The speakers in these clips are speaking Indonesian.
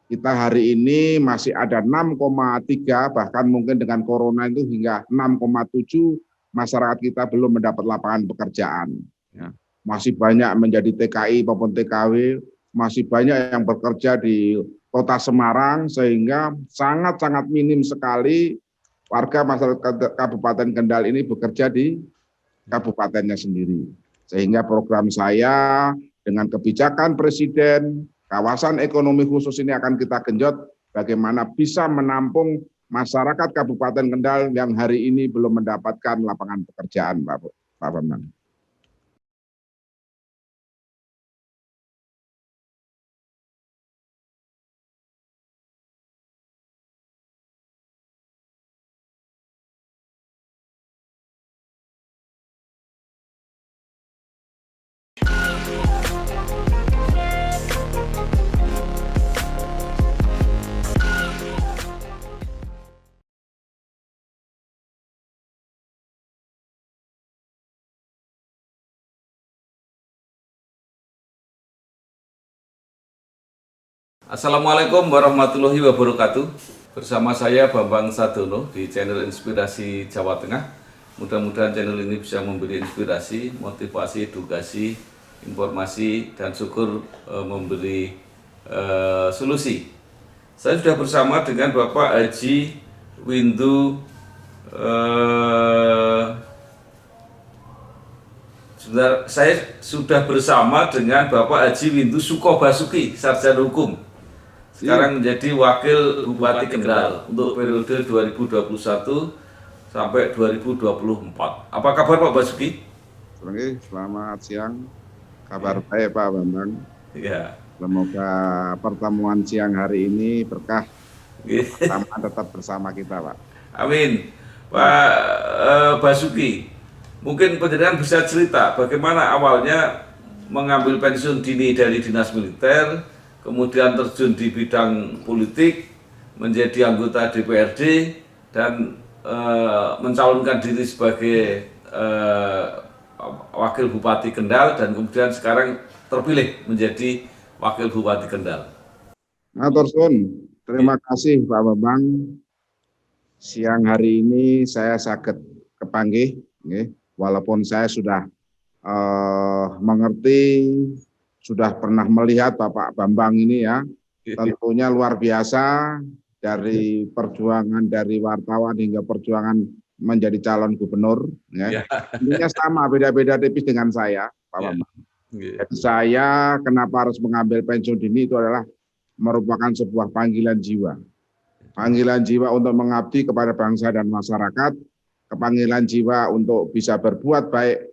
kita hari ini masih ada 6,3, bahkan mungkin dengan corona itu hingga 6,7 masyarakat kita belum mendapat lapangan pekerjaan. Ya. Masih banyak menjadi TKI maupun TKW, masih banyak yang bekerja di Kota Semarang, sehingga sangat-sangat minim sekali warga masyarakat Kabupaten Kendal ini bekerja di kabupatennya sendiri. Sehingga program saya dengan kebijakan Presiden, kawasan ekonomi khusus ini akan kita genjot bagaimana bisa menampung masyarakat Kabupaten Kendal yang hari ini belum mendapatkan lapangan pekerjaan, Pak Bambang. Assalamualaikum warahmatullahi wabarakatuh. Bersama saya Bambang Sadono di channel Inspirasi Jawa Tengah. Mudah-mudahan channel ini bisa memberi inspirasi, motivasi, edukasi, informasi, dan syukur memberi solusi. Saya sudah bersama dengan Bapak Haji Windu saya sudah bersama dengan Bapak Haji Windu Sukobasuki, sarjana hukum. Sekarang menjadi Wakil Bupati Kendal untuk periode 2021 sampai 2024. Apa kabar Pak Basuki? Selamat siang. Kabar baik Pak Bambang. Ya. Semoga pertemuan siang hari ini berkah. Pertama tetap bersama kita, Pak. Amin. Pak Basuki, mungkin penjelasan bisa cerita bagaimana awalnya mengambil pensiun dini dari dinas militer, kemudian terjun di bidang politik, menjadi anggota DPRD, dan mencalonkan diri sebagai Wakil Bupati Kendal, dan kemudian sekarang terpilih menjadi Wakil Bupati Kendal. Matur suwun, terima kasih Pak Bambang. Siang hari ini saya saged kepanggih, walaupun saya sudah mengerti, sudah pernah melihat Bapak Bambang ini ya, tentunya luar biasa dari perjuangan dari wartawan hingga perjuangan menjadi calon gubernur. Ya. Tentunya sama, beda-beda tipis dengan saya, Pak Bambang. Jadi saya kenapa harus mengambil pensiun dini itu adalah merupakan sebuah panggilan jiwa. Panggilan jiwa untuk mengabdi kepada bangsa dan masyarakat, kepanggilan jiwa untuk bisa berbuat baik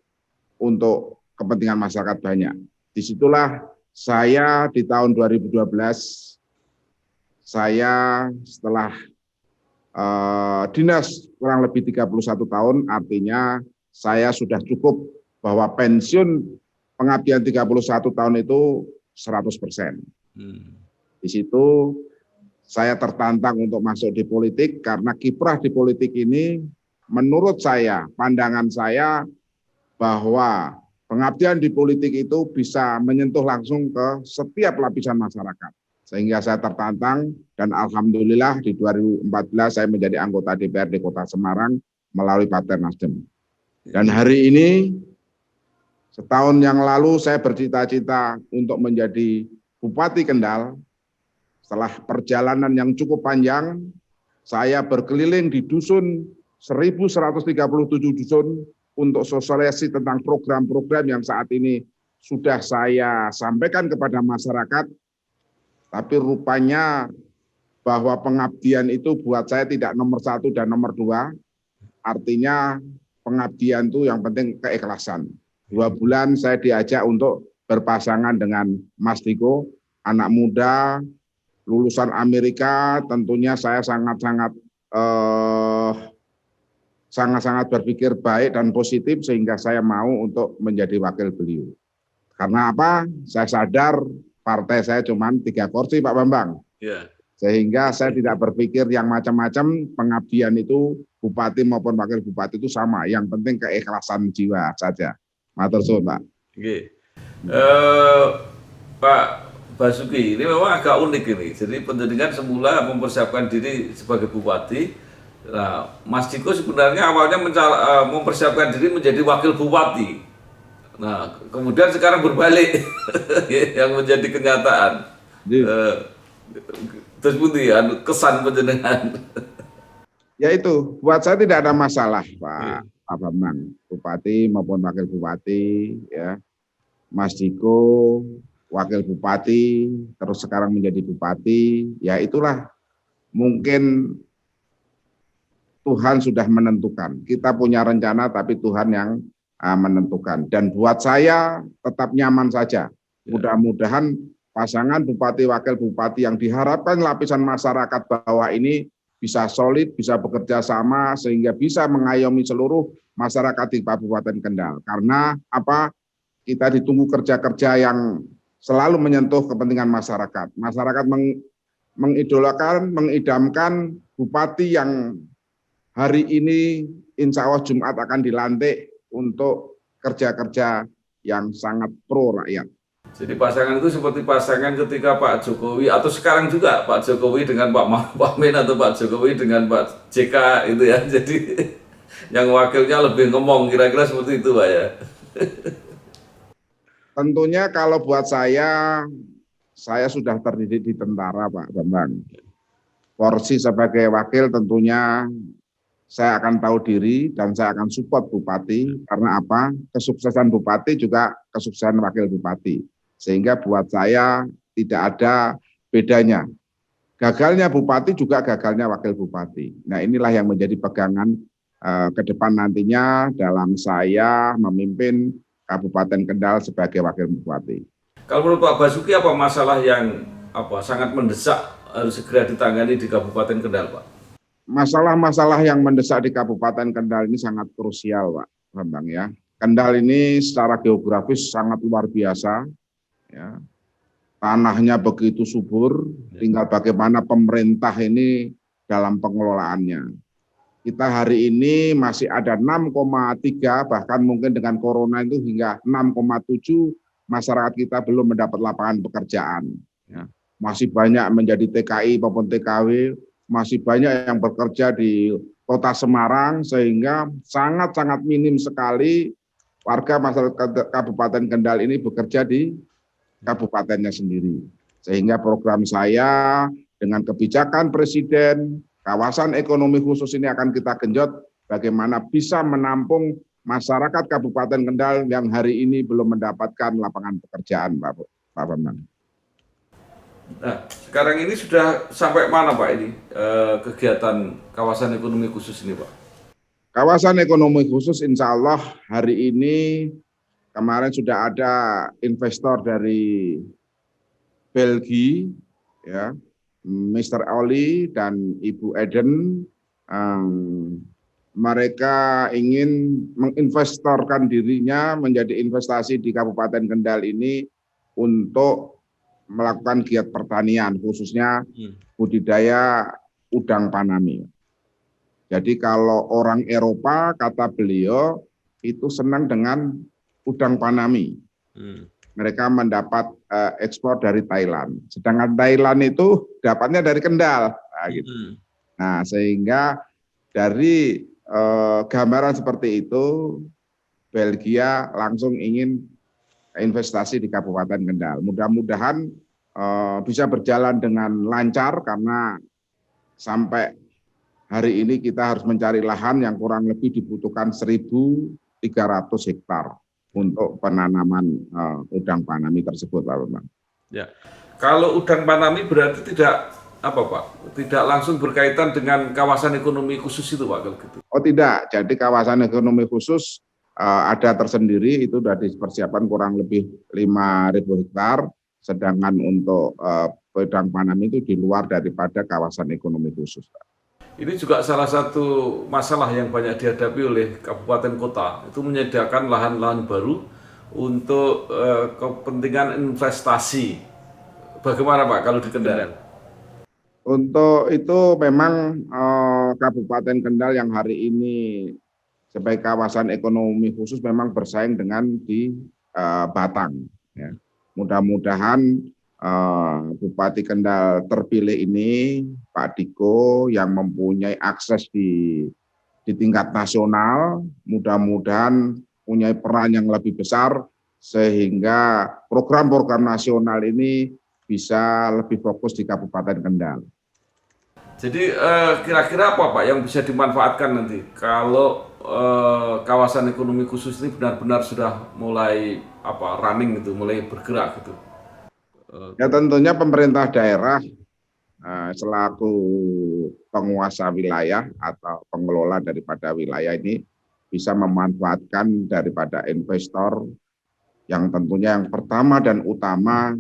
untuk kepentingan masyarakat banyak. Disitulah saya di tahun 2012, saya setelah dinas kurang lebih 31 tahun, artinya saya sudah cukup bahwa pensiun pengabdian 31 tahun itu 100%. Di situ saya tertantang untuk masuk di politik karena kiprah di politik ini menurut saya, pandangan saya bahwa pengabdian di politik itu bisa menyentuh langsung ke setiap lapisan masyarakat. Sehingga saya tertantang dan alhamdulillah di 2014 saya menjadi anggota DPRD Kota Semarang melalui Partai Nasdem. Dan hari ini, setahun yang lalu saya bercita-cita untuk menjadi Bupati Kendal. Setelah perjalanan yang cukup panjang, saya berkeliling di dusun 1137 dusun untuk sosialisasi tentang program-program yang saat ini sudah saya sampaikan kepada masyarakat, tapi rupanya bahwa pengabdian itu buat saya tidak nomor 1 dan nomor 2, artinya pengabdian itu yang penting keikhlasan. 2 bulan saya diajak untuk berpasangan dengan Mas Diko, anak muda, lulusan Amerika, tentunya saya sangat-sangat berpikir baik dan positif sehingga saya mau untuk menjadi wakil beliau. Karena apa? Saya sadar partai saya cuma 3 kursi Pak Bambang. Sehingga saya tidak berpikir yang macam-macam, pengabdian itu bupati maupun wakil bupati itu sama. Yang penting keikhlasan jiwa saja. Matur suwun Pak. Pak Basuki ini memang agak unik ini. Jadi penjaringan semula mempersiapkan diri sebagai bupati. Nah, Mas Diko sebenarnya awalnya mempersiapkan diri menjadi wakil bupati. Nah, kemudian sekarang berbalik yang menjadi kenyataan. Terus putih kesan penjenengan. Ya itu, buat saya tidak ada masalah, Pak Bambang, bupati maupun wakil bupati, ya. Mas Diko, wakil bupati, terus sekarang menjadi bupati, ya itulah mungkin Tuhan sudah menentukan. Kita punya rencana, tapi Tuhan yang menentukan. Dan buat saya tetap nyaman saja. Mudah-mudahan pasangan bupati wakil bupati yang diharapkan lapisan masyarakat bawah ini bisa solid, bisa bekerja sama sehingga bisa mengayomi seluruh masyarakat di Kabupaten Kendal. Karena apa? Kita ditunggu kerja-kerja yang selalu menyentuh kepentingan masyarakat. Masyarakat mengidolakan, mengidamkan bupati yang hari ini insya Allah Jumat akan dilantik untuk kerja-kerja yang sangat pro rakyat. Jadi pasangan itu seperti pasangan ketika Pak Jokowi atau sekarang juga Pak Jokowi dengan Pak Amin atau Pak Jokowi dengan Pak JK itu ya. Jadi yang wakilnya lebih ngomong, kira-kira seperti itu Pak ya. Tentunya kalau buat saya sudah terdidik di tentara Pak Bambang. Porsi sebagai wakil tentunya saya akan tahu diri dan saya akan support bupati. Karena apa? Kesuksesan bupati juga kesuksesan wakil bupati. Sehingga buat saya tidak ada bedanya. Gagalnya bupati juga gagalnya wakil bupati. Nah inilah yang menjadi pegangan ke depan nantinya dalam saya memimpin Kabupaten Kendal sebagai wakil bupati. Kalau menurut Pak Basuki apa masalah yang sangat mendesak harus segera ditangani di Kabupaten Kendal, Pak? Masalah-masalah yang mendesak di Kabupaten Kendal ini sangat krusial, Pak Bambang ya. Kendal ini secara geografis sangat luar biasa, ya. Tanahnya begitu subur, tinggal bagaimana pemerintah ini dalam pengelolaannya. Kita hari ini masih ada 6,3, bahkan mungkin dengan corona itu hingga 6,7 masyarakat kita belum mendapat lapangan pekerjaan. Ya. Masih banyak menjadi TKI maupun TKW, masih banyak yang bekerja di Kota Semarang, sehingga sangat-sangat minim sekali warga masyarakat Kabupaten Kendal ini bekerja di kabupatennya sendiri. Sehingga program saya dengan kebijakan Presiden, kawasan ekonomi khusus ini akan kita genjot bagaimana bisa menampung masyarakat Kabupaten Kendal yang hari ini belum mendapatkan lapangan pekerjaan, Pak Bambang. Nah, sekarang ini sudah sampai mana Pak ini kegiatan kawasan ekonomi khusus ini Pak? Kawasan ekonomi khusus insya Allah hari ini kemarin sudah ada investor dari Belgia, ya, Mr. Oli dan Ibu Eden, mereka ingin menginvestorkan dirinya menjadi investasi di Kabupaten Kendal ini untuk melakukan giat pertanian, khususnya budidaya udang panami. Jadi kalau orang Eropa, kata beliau, itu senang dengan udang panami. Mereka mendapat ekspor dari Thailand. Sedangkan Thailand itu dapatnya dari Kendal. Nah, gitu. Nah sehingga dari gambaran seperti itu, Belgia langsung ingin investasi di Kabupaten Kendal. Mudah-mudahan bisa berjalan dengan lancar karena sampai hari ini kita harus mencari lahan yang kurang lebih dibutuhkan 1.300 hektar untuk penanaman udang panami tersebut, Pak Bambang. Ya, kalau udang panami berarti tidak tidak langsung berkaitan dengan kawasan ekonomi khusus itu Pak, kalau gitu? Oh tidak, jadi kawasan ekonomi khusus ada tersendiri, itu sudah dipersiapkan kurang lebih 5.000 hektar, sedangkan untuk udang panami itu di luar daripada kawasan ekonomi khusus, Pak. Ini juga salah satu masalah yang banyak dihadapi oleh kabupaten kota, itu menyediakan lahan-lahan baru untuk kepentingan investasi. Bagaimana Pak kalau di Kendal? Untuk itu memang Kabupaten Kendal yang hari ini sebagai kawasan ekonomi khusus memang bersaing dengan di Batang. Ya. Mudah-mudahan Bupati Kendal terpilih ini, Pak Diko, yang mempunyai akses di tingkat nasional, mudah-mudahan punya peran yang lebih besar sehingga program-program nasional ini bisa lebih fokus di Kabupaten Kendal. Jadi kira-kira apa Pak yang bisa dimanfaatkan nanti kalau kawasan ekonomi khusus ini benar-benar sudah mulai running gitu, mulai bergerak gitu? Ya tentunya pemerintah daerah selaku penguasa wilayah atau pengelola daripada wilayah ini bisa memanfaatkan daripada investor yang tentunya yang pertama dan utama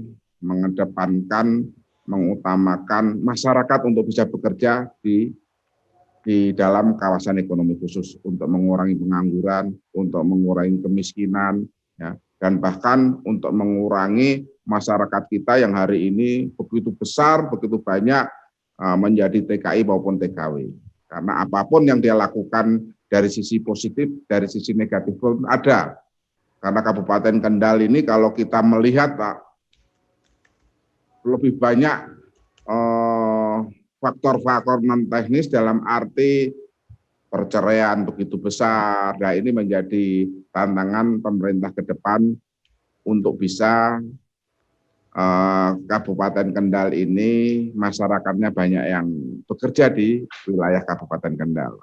mengutamakan masyarakat untuk bisa bekerja di dalam kawasan ekonomi khusus untuk mengurangi pengangguran, untuk mengurangi kemiskinan, ya, dan bahkan untuk mengurangi masyarakat kita yang hari ini begitu besar, begitu banyak menjadi TKI maupun TKW. Karena apapun yang dia lakukan dari sisi positif, dari sisi negatif pun ada. Karena Kabupaten Kendal ini kalau kita melihat Pak, lebih banyak faktor-faktor non teknis dalam arti perceraian begitu besar. Nah, ini menjadi tantangan pemerintah ke depan untuk bisa Kabupaten Kendal ini masyarakatnya banyak yang bekerja di wilayah Kabupaten Kendal.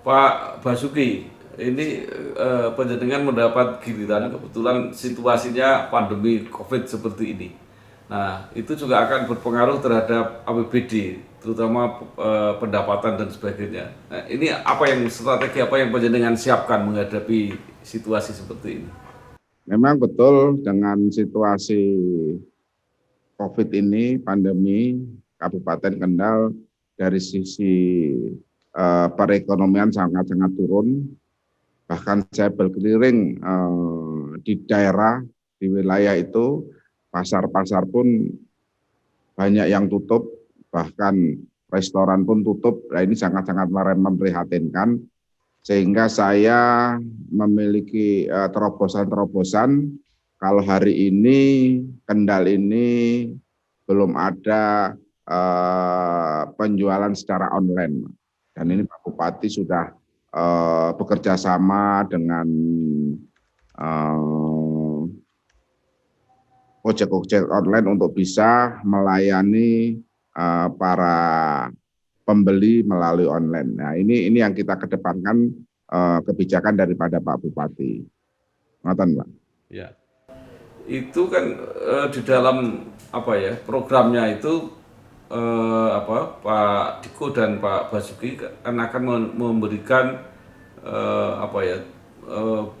Pak Basuki, ini panjenengan mendapat giliran kebetulan situasinya pandemi COVID seperti ini. Nah, itu juga akan berpengaruh terhadap APBD, terutama pendapatan dan sebagainya. Nah, ini strategi apa yang panjenengan siapkan menghadapi situasi seperti ini? Memang betul dengan situasi COVID ini, pandemi, Kabupaten Kendal dari sisi perekonomian sangat-sangat turun. Bahkan saya berkeliling di daerah, di wilayah itu, pasar-pasar pun banyak yang tutup, bahkan restoran pun tutup. Nah, ini sangat-sangat memprihatinkan, sehingga saya memiliki terobosan-terobosan. Kalau hari ini Kendal ini belum ada penjualan secara online, dan ini Pak Bupati sudah bekerja sama dengan ojek-ojek online untuk bisa melayani para pembeli melalui online. Nah, ini yang kita kedepankan kebijakan daripada Pak Bupati. Ngoten, Pak. Ya. Itu kan di dalam programnya itu Pak Diko dan Pak Basuki kan akan memberikan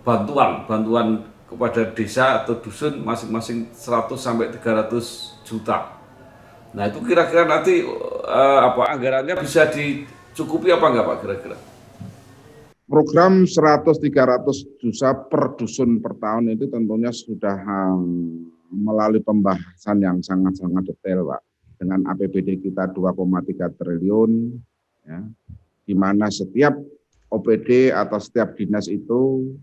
bantuan kepada desa atau dusun masing-masing 100 sampai 300 juta. Nah, itu kira-kira nanti anggarannya bisa dicukupi apa enggak Pak kira-kira? Program 100-300 juta per dusun per tahun itu tentunya sudah melalui pembahasan yang sangat-sangat detail, Pak. Dengan APBD kita 2,3 triliun, ya, di mana setiap OPD atau setiap dinas itu,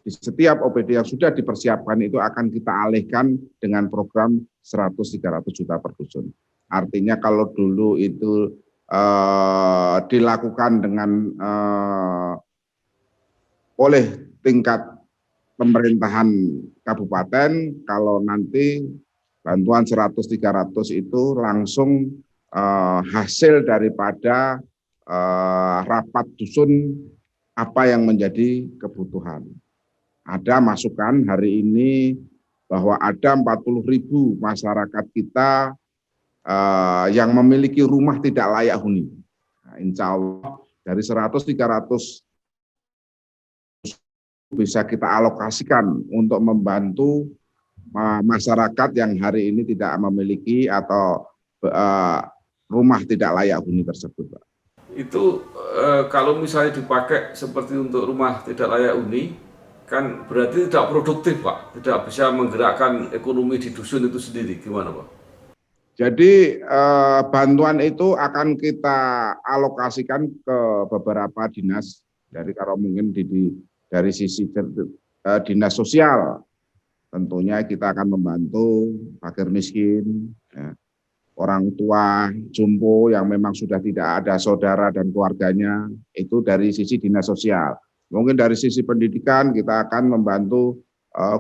di setiap OPD yang sudah dipersiapkan itu akan kita alihkan dengan program 100-300 juta per dusun. Artinya kalau dulu itu dilakukan dengan oleh tingkat pemerintahan kabupaten, kalau nanti bantuan 100-300 itu langsung hasil daripada rapat dusun apa yang menjadi kebutuhan. Ada masukan hari ini bahwa ada 40.000 masyarakat kita yang memiliki rumah tidak layak huni. Nah, insya Allah dari 100-300 bisa kita alokasikan untuk membantu masyarakat yang hari ini tidak memiliki atau rumah tidak layak huni tersebut, Pak. Itu kalau misalnya dipakai seperti untuk rumah tidak layak huni, kan berarti tidak produktif, Pak. Tidak bisa menggerakkan ekonomi di dusun itu sendiri. Gimana, Pak? Jadi bantuan itu akan kita alokasikan ke beberapa dinas, dari kalau mungkin dari sisi dinas sosial, tentunya kita akan membantu fakir miskin, ya, orang tua jompo yang memang sudah tidak ada saudara dan keluarganya, itu dari sisi dinas sosial. Mungkin dari sisi pendidikan kita akan membantu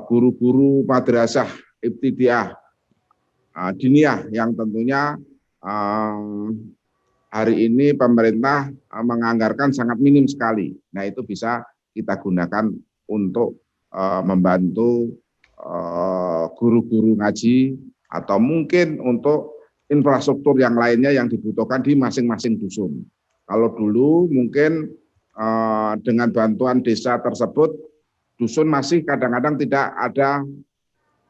guru-guru madrasah ibtidaiyah diniyah yang tentunya hari ini pemerintah menganggarkan sangat minim sekali. Nah, itu bisa kita gunakan untuk membantu guru-guru ngaji atau mungkin untuk infrastruktur yang lainnya yang dibutuhkan di masing-masing dusun. Kalau dulu mungkin dengan bantuan desa tersebut, dusun masih kadang-kadang tidak ada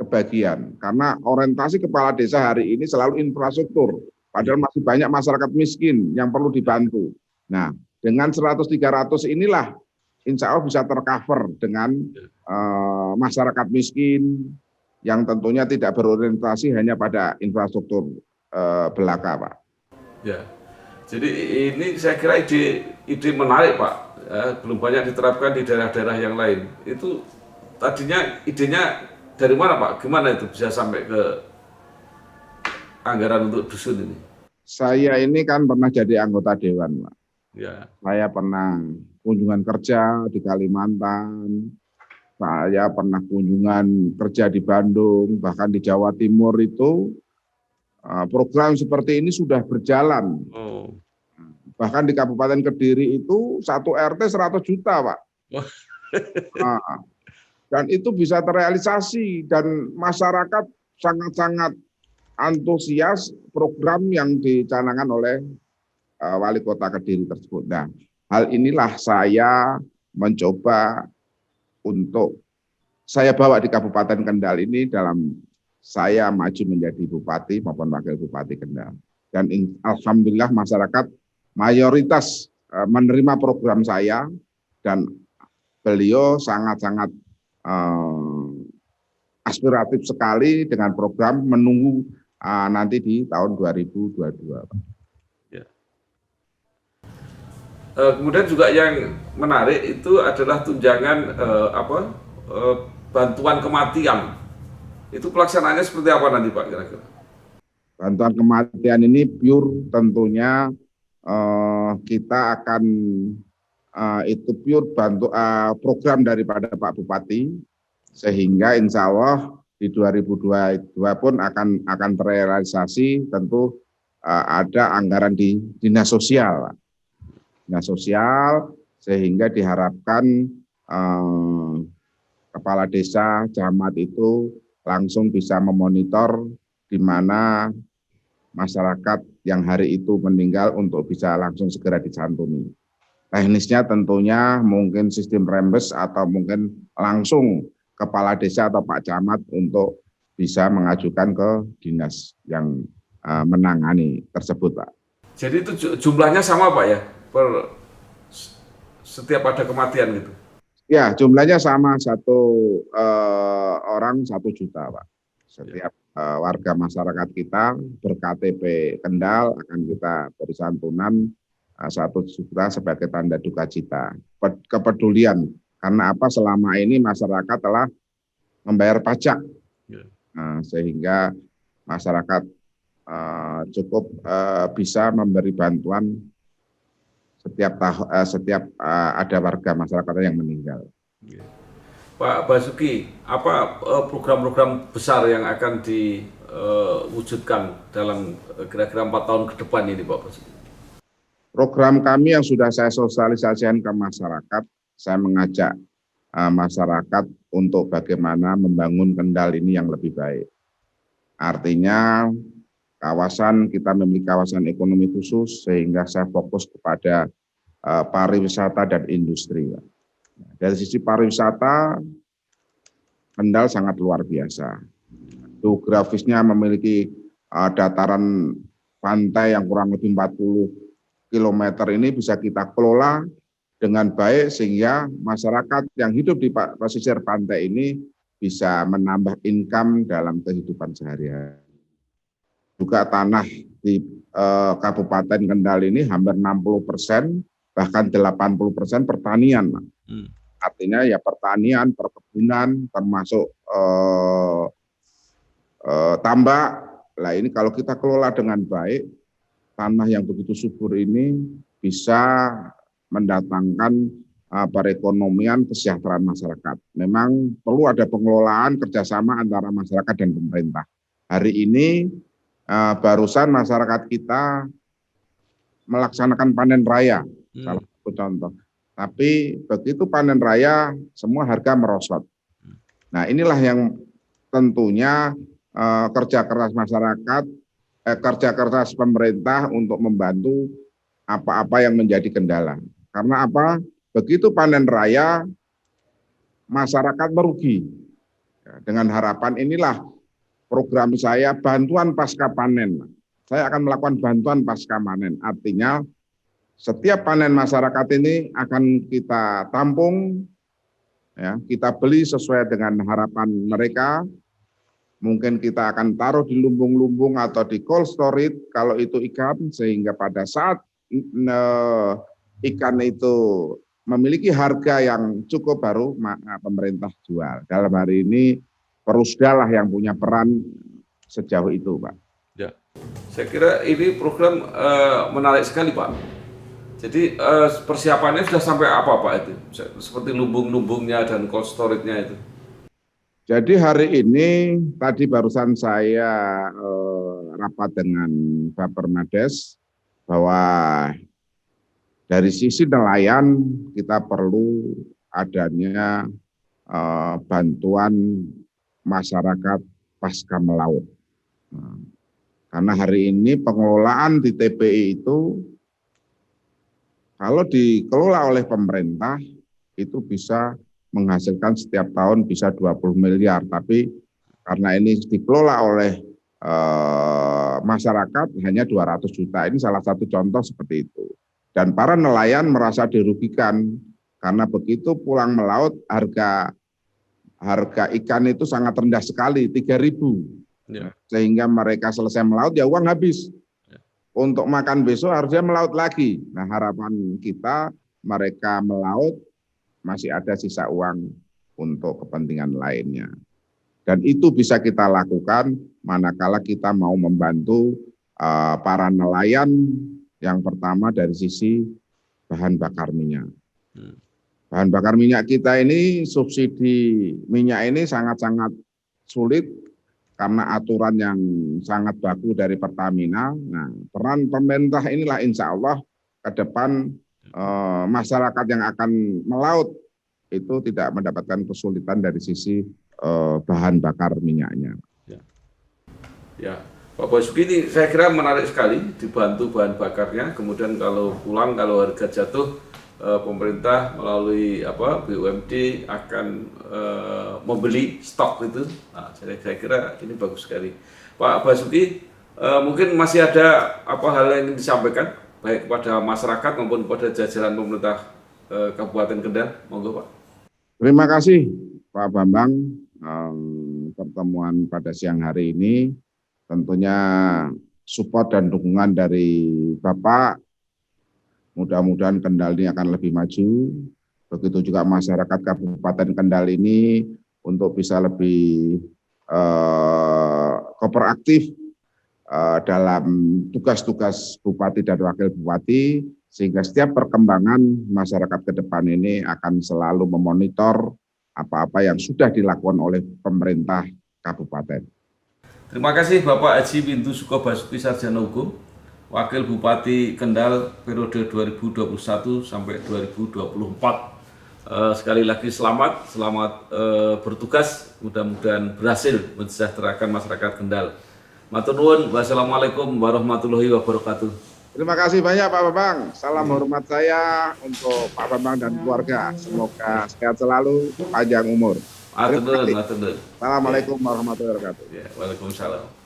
kebagian. Karena orientasi kepala desa hari ini selalu infrastruktur. Padahal masih banyak masyarakat miskin yang perlu dibantu. Nah, dengan 100-300 inilah insya Allah bisa tercover dengan masyarakat miskin yang tentunya tidak berorientasi hanya pada infrastruktur belaka, Pak. Ya, jadi ini saya kira ide menarik, Pak. Belum banyak diterapkan di daerah-daerah yang lain. Itu tadinya idenya dari mana, Pak? Gimana itu bisa sampai ke anggaran untuk dusun ini? Saya ini kan pernah jadi anggota dewan, Pak. Ya. Saya pernah kunjungan kerja di Kalimantan. Saya pernah kunjungan kerja di Bandung, bahkan di Jawa Timur itu. Program seperti ini sudah berjalan. Oh. Bahkan di Kabupaten Kediri itu 1 RT 100 juta, Pak. Dan itu bisa terrealisasi dan masyarakat sangat-sangat antusias program yang dicanangkan oleh Wali Kota Kediri tersebut. Nah, hal inilah saya mencoba untuk saya bawa di Kabupaten Kendal ini dalam saya maju menjadi bupati maupun wakil bupati Kendal. Dan alhamdulillah masyarakat mayoritas menerima program saya dan beliau sangat-sangat aspiratif sekali dengan program menunggu nanti di tahun 2022. Ya. Kemudian juga yang menarik itu adalah tunjangan bantuan kematian. Itu pelaksanaannya seperti apa nanti, Pak, kira-kira? Bantuan kematian ini pure tentunya kita akan itu pure program daripada Pak Bupati, sehingga insya Allah di 2022 pun akan terrealisasi. Tentu ada anggaran di dinas sosial, sehingga diharapkan kepala desa, camat itu langsung bisa memonitor di mana masyarakat yang hari itu meninggal untuk bisa langsung segera disantuni. Teknisnya tentunya mungkin sistem rembes atau mungkin langsung kepala desa atau Pak Camat untuk bisa mengajukan ke dinas yang menangani tersebut, Pak. Jadi itu jumlahnya sama, Pak, ya? Per setiap ada kematian gitu? Ya, jumlahnya sama, orang 1 juta, Pak. Setiap warga masyarakat kita ber-KTP Kendal akan kita beri santunan 1 juta sebagai tanda duka cita. Kepedulian, karena apa? Selama ini masyarakat telah membayar pajak, sehingga masyarakat cukup bisa memberi bantuan setiap ada warga masyarakat yang meninggal. Pak Basuki, apa program-program besar yang akan diwujudkan dalam kira-kira 4 tahun ke depan ini, Pak Basuki? Program kami yang sudah saya sosialisasikan ke masyarakat, saya mengajak masyarakat untuk bagaimana membangun Kendal ini yang lebih baik. Artinya kita memiliki kawasan ekonomi khusus, sehingga saya fokus kepada pariwisata dan industri. Dari sisi pariwisata, Kendal sangat luar biasa. Geografisnya memiliki dataran pantai yang kurang lebih 40 km ini bisa kita kelola dengan baik, sehingga masyarakat yang hidup di pesisir pantai ini bisa menambah income dalam kehidupan sehari-hari. Juga tanah di Kabupaten Kendal ini hampir 60%, bahkan 80% pertanian. artinya ya pertanian, perkebunan, termasuk tambak. Nah ini kalau kita kelola dengan baik, tanah yang begitu subur ini bisa mendatangkan perekonomian kesejahteraan masyarakat. Memang perlu ada pengelolaan kerjasama antara masyarakat dan pemerintah. Hari ini barusan masyarakat kita melaksanakan panen raya, salah satu contoh. Tapi begitu panen raya, semua harga merosot. Nah inilah yang tentunya kerja keras masyarakat, kerja keras pemerintah untuk membantu apa-apa yang menjadi kendala. Karena apa? Begitu panen raya, masyarakat merugi. Dengan harapan inilah program saya bantuan pasca panen. Saya akan melakukan bantuan pasca panen. Artinya setiap panen masyarakat ini akan kita tampung, ya, kita beli sesuai dengan harapan mereka. Mungkin kita akan taruh di lumbung-lumbung atau di cold storage kalau itu ikan, sehingga pada saat ikan itu memiliki harga yang cukup baru pemerintah jual. Dalam hari ini Perusda lah yang punya peran sejauh itu, Pak. Ya, saya kira ini program menarik sekali, Pak. Jadi persiapannya sudah sampai apa, Pak, itu? Seperti lumbung-lumbungnya dan cold storage-nya itu. Jadi hari ini tadi barusan saya rapat dengan Pak Permades bahwa dari sisi nelayan kita perlu adanya bantuan masyarakat pasca melaut. Karena hari ini pengelolaan di TPI itu kalau dikelola oleh pemerintah itu bisa menghasilkan setiap tahun bisa 20 miliar. Tapi karena ini dikelola oleh masyarakat hanya 200 juta. Ini salah satu contoh seperti itu. Dan para nelayan merasa dirugikan karena begitu pulang melaut harga ikan itu sangat rendah sekali, 3.000. Ya. Sehingga mereka selesai melaut ya uang habis. Ya. Untuk makan besok harusnya melaut lagi. Nah harapan kita mereka melaut masih ada sisa uang untuk kepentingan lainnya. Dan itu bisa kita lakukan manakala kita mau membantu para nelayan. Yang pertama dari sisi bahan bakar minyak. Bahan bakar minyak kita ini, subsidi minyak ini sangat-sangat sulit karena aturan yang sangat baku dari Pertamina. Nah, peran pemerintah inilah insya Allah ke depan masyarakat yang akan melaut itu tidak mendapatkan kesulitan dari sisi bahan bakar minyaknya. Ya. Pak Basuki, ini saya kira menarik sekali, dibantu bahan bakarnya, kemudian kalau pulang, kalau harga jatuh, pemerintah melalui BUMD akan membeli stok itu. Nah, saya kira ini bagus sekali. Pak Basuki, mungkin masih ada hal yang ingin disampaikan, baik kepada masyarakat maupun kepada jajaran pemerintah Kabupaten Kendal, monggo Pak. Terima kasih Pak Bambang, pertemuan pada siang hari ini. Tentunya support dan dukungan dari Bapak, mudah-mudahan Kendal ini akan lebih maju. Begitu juga masyarakat Kabupaten Kendal ini untuk bisa lebih kooperatif dalam tugas-tugas Bupati dan Wakil Bupati, sehingga setiap perkembangan masyarakat ke depan ini akan selalu memonitor apa-apa yang sudah dilakukan oleh pemerintah kabupaten. Terima kasih Bapak Haji Windu Suko Basuki Sarjana Hukum, Wakil Bupati Kendal periode 2021 sampai 2024. Sekali lagi selamat bertugas, mudah-mudahan berhasil mensejahterakan masyarakat Kendal. Matur nuwun, wassalamualaikum warahmatullahi wabarakatuh. Terima kasih banyak Pak Bambang. Salam hormat saya untuk Pak Bambang dan keluarga. Semoga sehat selalu, panjang umur. Assalamualaikum warahmatullahi wabarakatuh. Ya, waalaikumsalam.